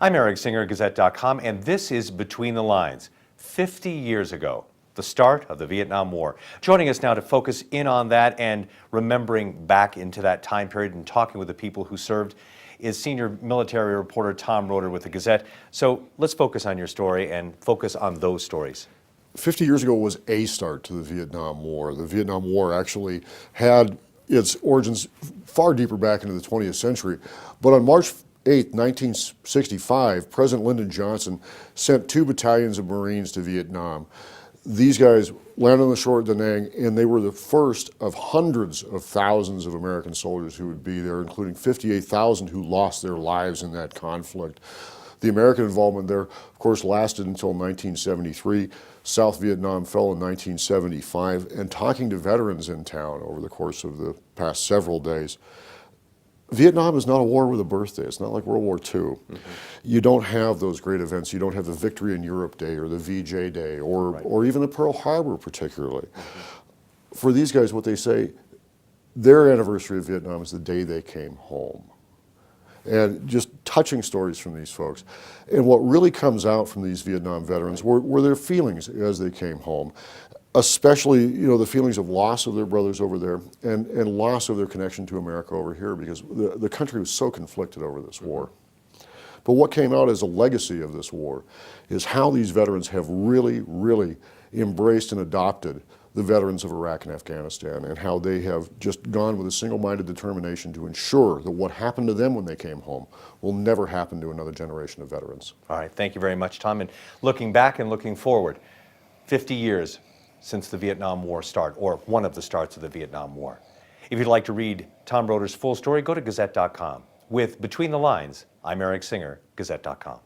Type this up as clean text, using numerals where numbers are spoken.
I'm Eric Singer, Gazette.com, and this is Between the Lines. 50 years ago, the start of the Vietnam War. Joining us now to focus in on that and remembering back into that time period and talking with the people who served is senior military reporter Tom Roeder with the Gazette. So let's focus on your story and focus on those stories. 50 years ago was a start to the Vietnam War. The Vietnam War actually had its origins far deeper back into the 20th century. But on March 8, 1965, President Lyndon Johnson sent 2 battalions of Marines to Vietnam. These guys landed on the shore at Da Nang, and they were the first of hundreds of thousands of American soldiers who would be there, including 58,000 who lost their lives in that conflict. The American involvement there, of course, lasted until 1973. South Vietnam fell in 1975, and talking to veterans in town over the course of the past several days, Vietnam is not a war with a birthday. It's not like World War II. You don't have those great events. You don't have the Victory in Europe Day or the VJ Day or even the Pearl Harbor particularly. For these guys, what they say, their anniversary of Vietnam is the day they came home. And just touching stories from these folks. And what really comes out from these Vietnam veterans were their feelings as they came home. Especially, the feelings of loss of their brothers over there and loss of their connection to America over here, because the country was so conflicted over this war. But what came out as a legacy of this war is how these veterans have really, really embraced and adopted the veterans of Iraq and Afghanistan, and how they have just gone with a single-minded determination to ensure that what happened to them when they came home will never happen to another generation of veterans. All right, thank you very much, Tom. And looking back and looking forward, 50 years since the Vietnam War start, or one of the starts of the Vietnam War. If you'd like to read Tom Roeder's full story, go to Gazette.com. With Between the Lines, I'm Eric Singer, Gazette.com.